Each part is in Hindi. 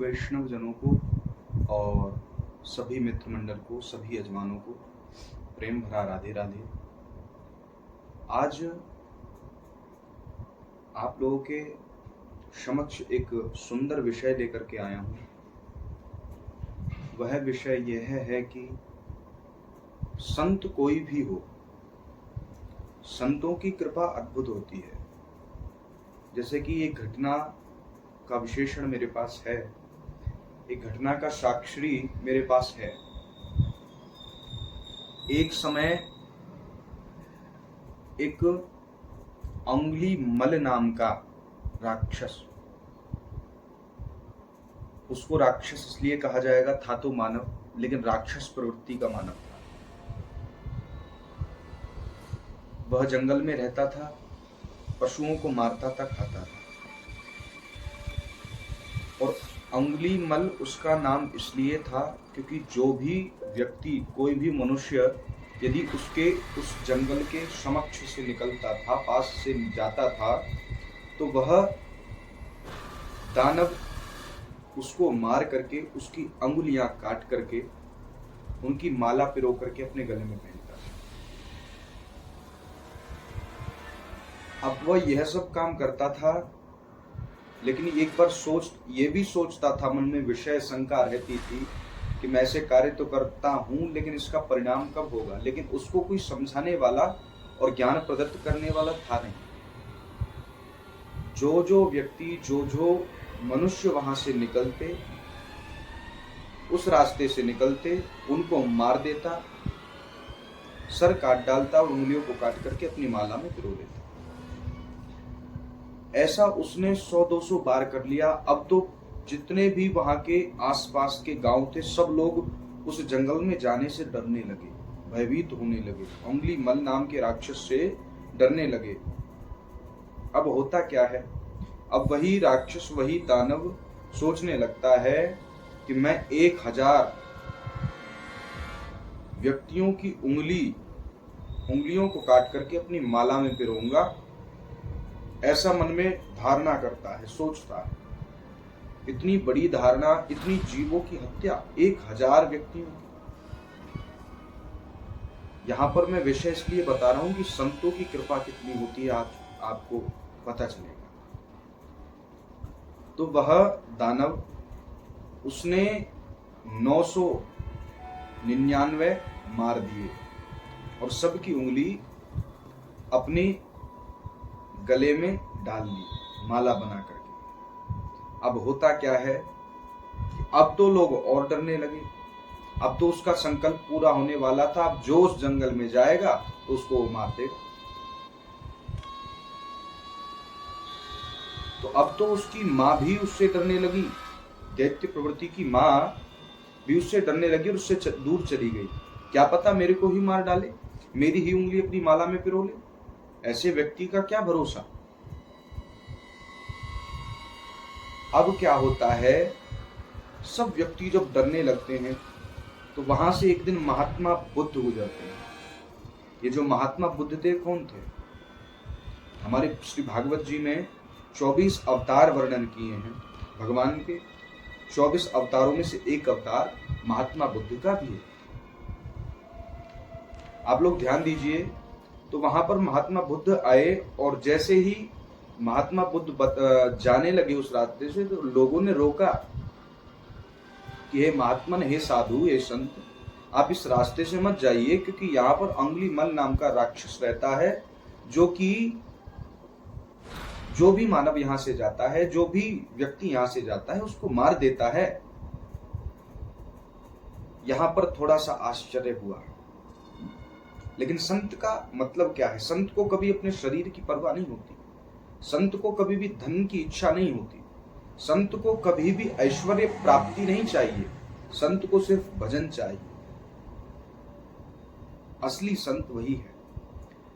वैष्णव जनों को और सभी मित्र मंडल को, सभी यजमानों को प्रेम भरा राधे राधे। आज आप लोगों के समक्ष एक सुंदर विषय लेकर के आया हूँ। वह विषय यह है कि संत कोई भी हो, संतों की कृपा अद्भुत होती है। जैसे कि एक घटना का विशेषण मेरे पास है, एक घटना का साक्षी मेरे पास है। एक समय एक अंगुली मल नाम का राक्षस, उसको राक्षस इसलिए कहा जाएगा, था तो मानव लेकिन राक्षस प्रवृत्ति का मानव था। वह जंगल में रहता था, पशुओं को मारता था, खाता था। और अंगुली मल उसका नाम इसलिए था क्योंकि जो भी व्यक्ति, कोई भी मनुष्य यदि उसके उस जंगल के समक्ष से निकलता था, पास से जाता था, तो वह दानव उसको मार करके, उसकी अंगुलियां काट करके, उनकी माला पिरो करके अपने गले में पहनता था। अब वह यह सब काम करता था, लेकिन एक बार ये भी सोचता था, मन में विषय शंका रहती थी कि मैं ऐसे कार्य तो करता हूं, लेकिन इसका परिणाम कब होगा। लेकिन उसको कोई समझाने वाला और ज्ञान प्रदत्त करने वाला था नहीं। जो व्यक्ति, जो मनुष्य वहां से निकलते, उस रास्ते से निकलते, उनको मार देता, सर काट डालता और उंगलियों को काट करके अपनी माला में पिरो देता। ऐसा उसने 100-200 बार कर लिया। अब तो जितने भी वहां के आसपास के गांव थे, सब लोग उस जंगल में जाने से डरने लगे, भयभीत होने लगे, अंगुली मल नाम के राक्षस से डरने लगे। अब होता क्या है, अब वही राक्षस, वही दानव सोचने लगता है कि मैं 1000 व्यक्तियों की उंगलियों को काट करके अपनी माला में पिरोऊंगा। ऐसा मन में धारणा करता है, सोचता है। इतनी बड़ी धारणा, इतनी जीवों की हत्या, 1000 व्यक्तियों की। यहां पर मैं विषय इसलिए बता रहा हूं कि संतों की कृपा कितनी होती है, आज आपको पता चलेगा। तो वह दानव, उसने 999 मार दिए और सबकी उंगली अपने गले में डाल ली, माला बना करके। अब होता क्या है, अब तो लोग और डरने लगे। अब तो उसका संकल्प पूरा होने वाला था। अब जो उस जंगल में जाएगा तो उसको मार देगा। तो अब तो उसकी माँ भी उससे डरने लगी, दैत्य प्रवृत्ति की माँ भी उससे डरने लगी और उससे दूर चली गई। क्या पता मेरे को ही मार डाले, मेरी ही उंगली अपनी माला में पिरो ले। ऐसे व्यक्ति का क्या भरोसा। अब क्या होता है, सब व्यक्ति जब डरने लगते हैं तो वहां से एक दिन महात्मा बुद्ध गुजरते हैं। ये जो महात्मा बुद्ध थे, कौन थे? हमारे श्री भागवत जी में 24 अवतार वर्णन किए हैं भगवान के। 24 अवतारों में से एक अवतार महात्मा बुद्ध का भी है। आप लोग ध्यान दीजिए, तो वहां पर महात्मा बुद्ध आए और जैसे ही महात्मा बुद्ध जाने लगे उस रास्ते से, तो लोगों ने रोका कि हे महात्मन, हे साधु, हे संत, आप इस रास्ते से मत जाइए, क्योंकि यहाँ पर अंगुली मल नाम का राक्षस रहता है, जो भी मानव यहाँ से जाता है, जो भी व्यक्ति यहाँ से जाता है, उसको मार देता है। यहाँ पर थोड़ा सा आश्चर्य हुआ। लेकिन संत का मतलब क्या है? संत को कभी अपने शरीर की परवाह नहीं होती, संत को कभी भी धन की इच्छा नहीं होती, संत को कभी भी ऐश्वर्य प्राप्ति नहीं चाहिए, संत को सिर्फ भजन चाहिए। असली संत वही है।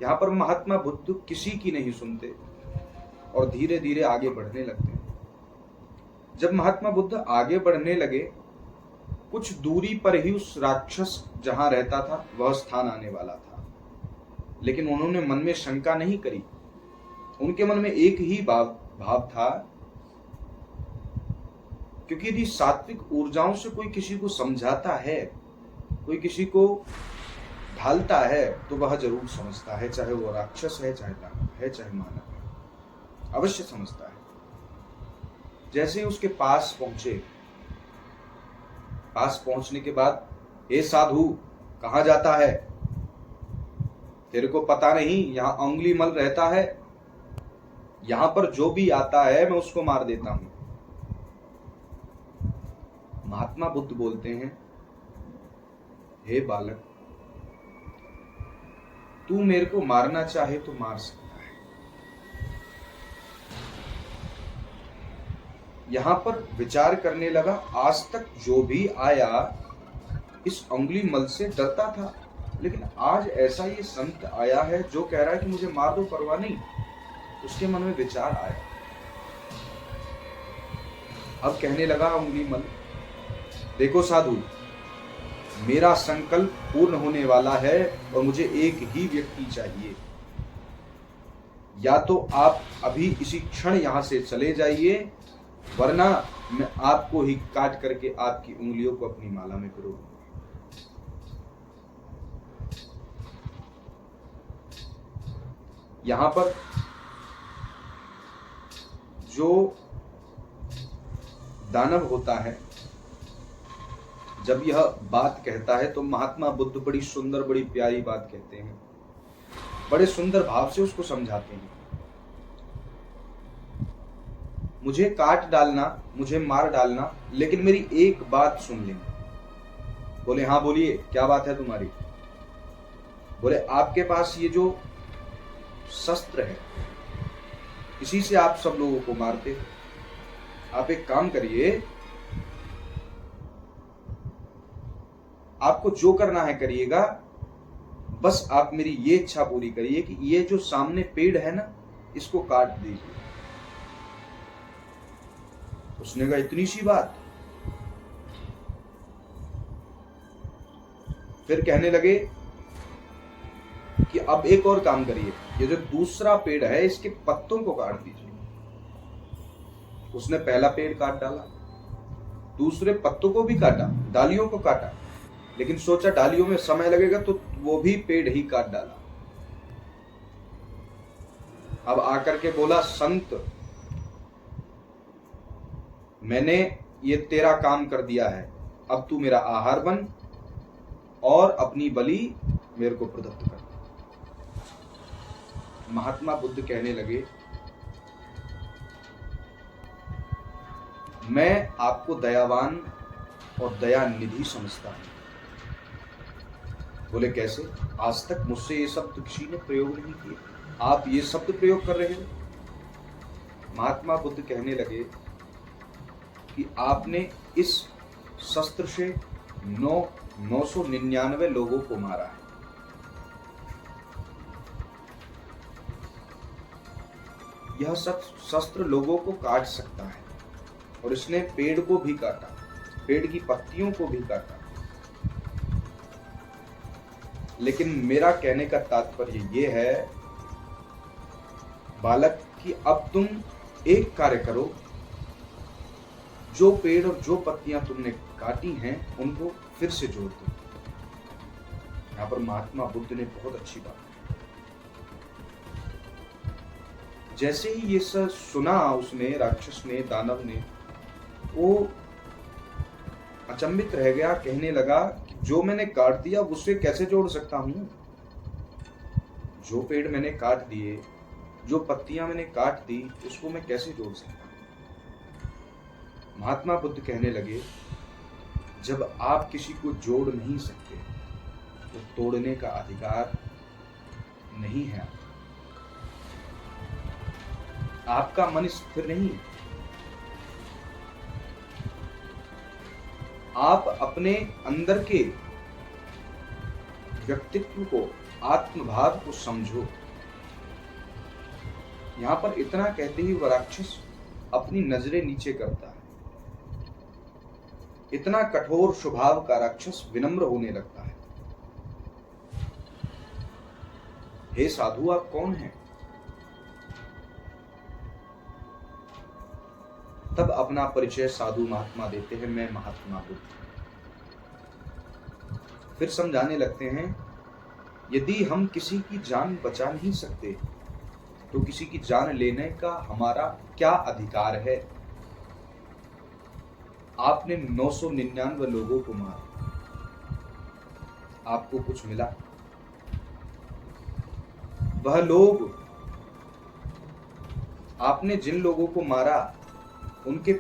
यहाँ पर महात्मा बुद्ध किसी की नहीं सुनते और धीरे धीरे आगे बढ़ने लगते हैं। जब महात्मा बुद्ध आगे बढ़ने लगे, कुछ दूरी पर ही उस राक्षस जहां रहता था वह स्थान आने वाला था। लेकिन उन्होंने मन में शंका नहीं करी। उनके मन में एक ही भाव था क्योंकि यदि सात्विक ऊर्जाओं से कोई किसी को समझाता है, कोई किसी को ढालता है, तो वह जरूर समझता है, चाहे वो राक्षस है, चाहे दानव है, चाहे मानव है, अवश्य समझता है। जैसे ही उसके पास पहुंचे, पास पहुंचने के बाद, हे साधु कहां जाता है, तेरे को पता नहीं यहां उंगली मल रहता है, यहां पर जो भी आता है मैं उसको मार देता हूं। महात्मा बुद्ध बोलते हैं, हे बालक, तू मेरे को मारना चाहे तो मार सकता है। यहां पर विचार करने लगा, आज तक जो भी आया इस उंगली मल से डरता था, लेकिन आज ऐसा ये संत आया है जो कह रहा है कि मुझे मार दो, परवाह नहीं। उसके मन में विचार आया, अब कहने लगा उंगली मल, देखो साधु, मेरा संकल्प पूर्ण होने वाला है और मुझे एक ही व्यक्ति चाहिए। या तो आप अभी इसी क्षण यहां से चले जाइए, वरना मैं आपको ही काट करके आपकी उंगलियों को अपनी माला में पिरो दूंगा। यहां पर जो दानव होता है, जब यह बात कहता है तो महात्मा बुद्ध बड़ी सुंदर, बड़ी प्यारी बात कहते हैं, बड़े सुंदर भाव से उसको समझाते हैं। मुझे काट डालना, मुझे मार डालना, लेकिन मेरी एक बात सुन लेना। बोले हाँ बोलिए, क्या बात है तुम्हारी? बोले आपके पास ये जो शस्त्र है, इसी से आप सब लोगों को मारते हो। आप एक काम करिए, आपको जो करना है करिएगा, बस आप मेरी ये इच्छा पूरी करिए कि ये जो सामने पेड़ है ना, इसको काट दीजिए। उसने कहा इतनी सी बात? फिर कहने लगे कि अब एक और काम करिए, ये जो दूसरा पेड़ है इसके पत्तों को काट दीजिए। उसने पहला पेड़ काट डाला, दूसरे पत्तों को भी काटा, डालियों को काटा, लेकिन सोचा डालियों में समय लगेगा तो वो भी पेड़ ही काट डाला। अब आकर के बोला, संत मैंने ये तेरा काम कर दिया है, अब तू मेरा आहार बन और अपनी बलि मेरे को प्रदत्त कर। महात्मा बुद्ध कहने लगे, मैं आपको दयावान और दया निधि समझता हूं। बोले कैसे? आज तक मुझसे ये शब्द किसी ने प्रयोग नहीं किए, आप ये शब्द प्रयोग कर रहे हो। महात्मा बुद्ध कहने लगे कि आपने इस शस्त्र से 999 लोगों को मारा है। यह शस्त्र लोगों को काट सकता है, और इसने पेड़ को भी काटा, पेड़ की पत्तियों को भी काटा। लेकिन मेरा कहने का तात्पर्य यह है बालक, कि अब तुम एक कार्य करो, जो पेड़ और जो पत्तियां तुमने काटी हैं उनको फिर से जोड़ दो। यहां पर महात्मा बुद्ध ने बहुत अच्छी बात कही। जैसे ही ये सब सुना उसने, राक्षस ने, दानव ने, वो अचंभित रह गया। कहने लगा कि जो मैंने काट दिया उससे कैसे जोड़ सकता हूं? जो पेड़ मैंने काट दिए, जो पत्तियां मैंने काट दी, उसको मैं कैसे जोड़ सकता हूं? महात्मा बुद्ध कहने लगे, जब आप किसी को जोड़ नहीं सकते तो तोड़ने का अधिकार नहीं है। आपका मन स्थिर नहीं है। आप अपने अंदर के व्यक्तित्व को, आत्मभाव को समझो। यहां पर इतना कहते ही वह राक्षस अपनी नजरें नीचे करता है। इतना कठोर स्वभाव का राक्षस विनम्र होने लगता है। हे साधु, आप कौन हैं? तब अपना परिचय साधु महात्मा देते हैं, मैं महात्मा बुद्ध। फिर समझाने लगते हैं, यदि हम किसी की जान बचा नहीं सकते तो किसी की जान लेने का हमारा क्या अधिकार है। आपने 999 लोगों को मारा, आपको कुछ मिला? वह लोग, आपने जिन लोगों को मारा उनके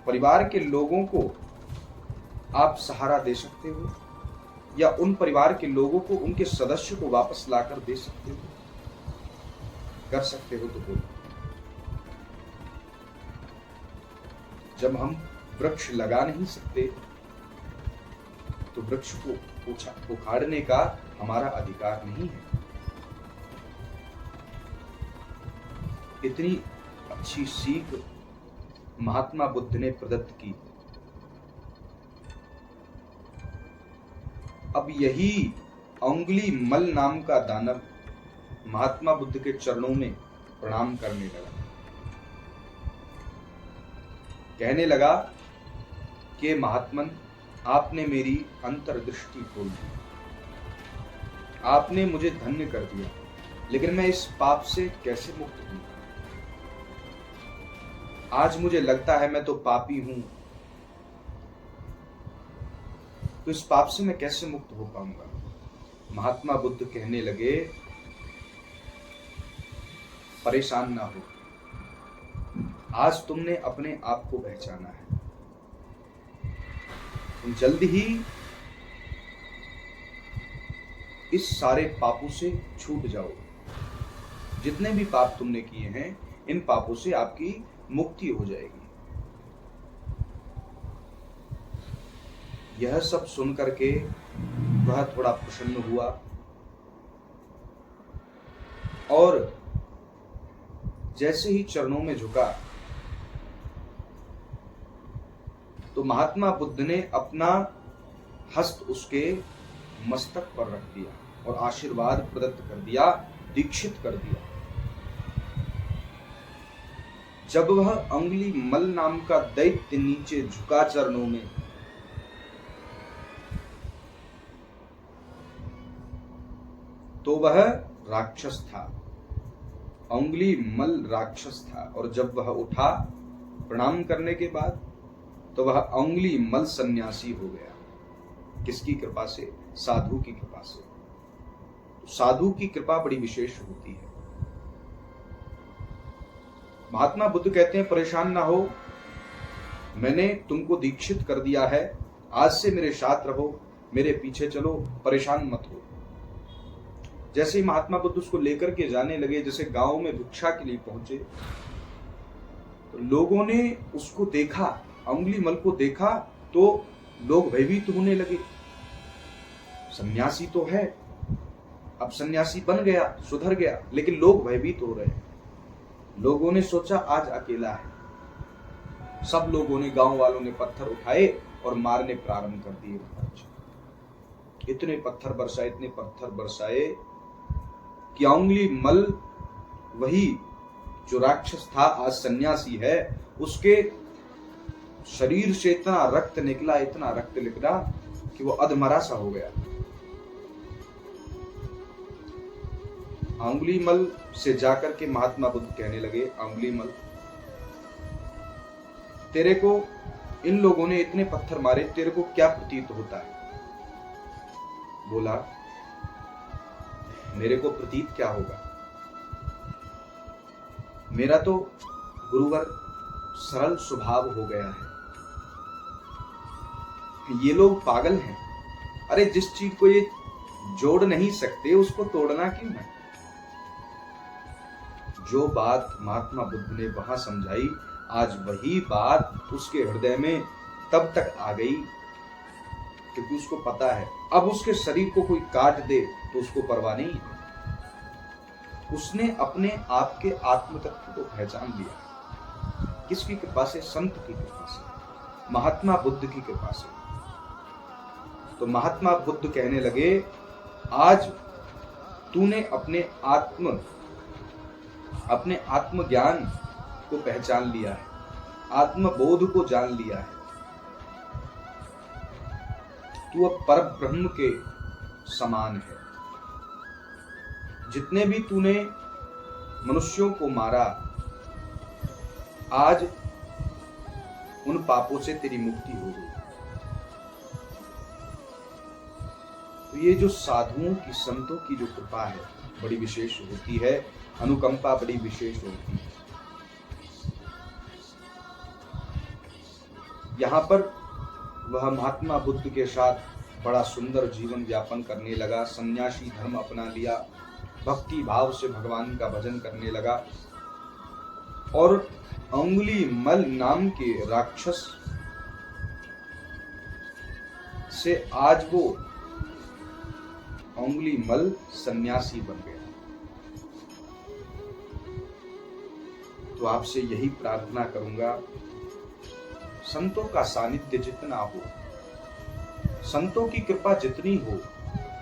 परिवार के लोगों को आप सहारा दे सकते हो, या उन परिवार के लोगों को, उनके सदस्य को वापस लाकर दे सकते हो? कर सकते हो तो बोलो। जब हम वृक्ष लगा नहीं सकते तो वृक्ष को उखाड़ने का हमारा अधिकार नहीं है। इतनी अच्छी सीख महात्मा बुद्ध ने प्रदत्त की। अब यही अंगुली मल नाम का दानव महात्मा बुद्ध के चरणों में प्रणाम करने लगा। कहने लगा कि महात्मन, आपने मेरी अंतर्दृष्टि खोल दी, आपने मुझे धन्य कर दिया, लेकिन मैं इस पाप से कैसे मुक्त हूं? आज मुझे लगता है मैं तो पापी हूं, तो इस पाप से मैं कैसे मुक्त हो पाऊंगा? महात्मा बुद्ध कहने लगे, परेशान ना हो, आज तुमने अपने आप को पहचाना है, तुम जल्द ही इस सारे पापों से छूट जाओ। जितने भी पाप तुमने किए हैं, इन पापों से आपकी मुक्ति हो जाएगी। यह सब सुन करके वह थोड़ा प्रसन्न हुआ और जैसे ही चरणों में झुका तो महात्मा बुद्ध ने अपना हस्त उसके मस्तक पर रख दिया और आशीर्वाद प्रदत्त कर दिया, दीक्षित कर दिया। जब वह अंगुली मल नाम का दैत्य नीचे झुका चरणों में, तो वह राक्षस था, अंगुली मल राक्षस था। और जब वह उठा प्रणाम करने के बाद, तो वह अंगुली मल सन्यासी हो गया। किसकी कृपा से? साधु की कृपा से। तो साधु की कृपा बड़ी विशेष होती है। महात्मा बुद्ध कहते हैं, परेशान ना हो, मैंने तुमको दीक्षित कर दिया है, आज से मेरे साथ रहो, मेरे पीछे चलो, परेशान मत हो। जैसे ही महात्मा बुद्ध उसको लेकर के जाने लगे, जैसे गांव में भिक्षा के लिए पहुंचे, तो लोगों ने उसको देखा, अंगुली मल को देखा, तो लोग भयभीत होने लगे। सन्यासी तो है, अब सन्यासी बन गया, सुधर गया, लेकिन लोग भयभीत हो रहे हैं। लोगों ने सोचा आज अकेला है। सब लोगों ने, गांव वालों ने पत्थर उठाए और मारने प्रारंभ कर दिए। इतने पत्थर बरसाए कि अंगुली मल, वही जो राक्षस था आज सन्यासी है, उसके शरीर से इतना रक्त निकला कि वो अधमरा सा हो गया। अंगुली मल से जाकर के महात्मा बुद्ध कहने लगे, अंगुली मल, तेरे को इन लोगों ने इतने पत्थर मारे, तेरे को क्या प्रतीत होता है? बोला, मेरे को प्रतीत क्या होगा, मेरा तो गुरुवर सरल स्वभाव हो गया है। ये लोग पागल हैं। अरे जिस चीज को ये जोड़ नहीं सकते उसको तोड़ना क्यों है? जो बात महात्मा बुद्ध ने वहां समझाई, आज वही बात उसके हृदय में तब तक आ गई, क्योंकि उसको पता है अब उसके शरीर को कोई काट दे तो उसको परवाह नहीं है। उसने अपने आप के आत्म तत्व को पहचान लिया। किसकी कृपा से? संत की कृपा से, महात्मा बुद्ध की कृपा से। तो महात्मा बुद्ध कहने लगे, आज तूने अपने आत्म अपने आत्मज्ञान को पहचान लिया है, आत्मबोध को जान लिया है। तू अब पर ब्रह्म के समान है। जितने भी तूने मनुष्यों को मारा, आज उन पापों से तेरी मुक्ति हो गई। तो ये जो साधुओं की, संतों की जो कृपा है बड़ी विशेष होती है, अनुकंपा बड़ी विशेष होती है। यहाँ पर वह महात्मा बुद्ध के साथ बड़ा सुंदर जीवन यापन करने लगा, सन्यासी धर्म अपना लिया, भक्ति भाव से भगवान का भजन करने लगा और अंगुलीमल नाम के राक्षस से आज वो अंगुलीमल सन्यासी बन गया। तो आपसे यही प्रार्थना करूंगा, संतों का सानिध्य जितना हो, संतों की कृपा जितनी हो,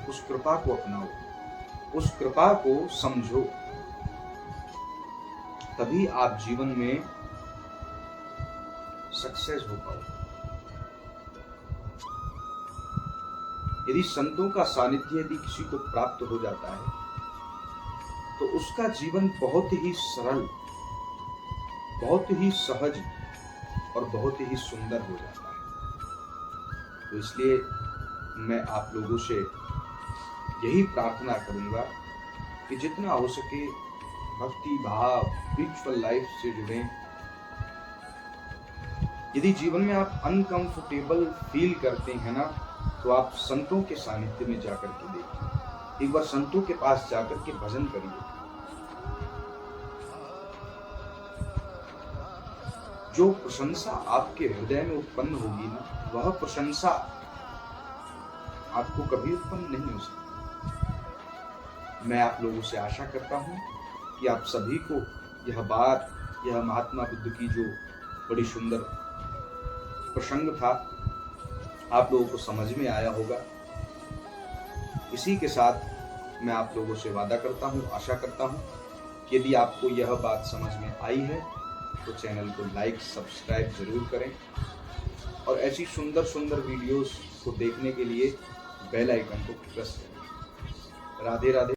उस कृपा को अपनाओ, उस कृपा को समझो, तभी आप जीवन में सक्सेस हो पाओ। यदि संतों का सानिध्य यदि किसी को प्राप्त हो जाता है तो उसका जीवन बहुत ही सरल, बहुत ही सहज और बहुत ही सुंदर हो जाता है। तो इसलिए मैं आप लोगों से यही प्रार्थना करूंगा कि जितना हो सके भक्ति भाव, स्पिरिचुअल लाइफ से जुड़ें। यदि जीवन में आप अनकंफर्टेबल फील करते हैं ना, तो आप संतों के सानिध्य में जाकर के देखिए, एक बार संतों के पास जाकर के भजन करिए। जो प्रशंसा आपके हृदय में उत्पन्न होगी ना, वह प्रशंसा आपको कभी उत्पन्न नहीं हो सकती। मैं आप लोगों से आशा करता हूं कि आप सभी को यह बात, यह महात्मा बुद्ध की जो बड़ी सुंदर प्रसंग था, आप लोगों को समझ में आया होगा। इसी के साथ मैं आप लोगों से वादा करता हूं, आशा करता हूं कि यदि आपको यह बात समझ में आई है तो चैनल को लाइक, सब्सक्राइब जरूर करें और ऐसी सुंदर सुंदर वीडियोस को देखने के लिए बेल आइकन को प्रेस करें। राधे राधे।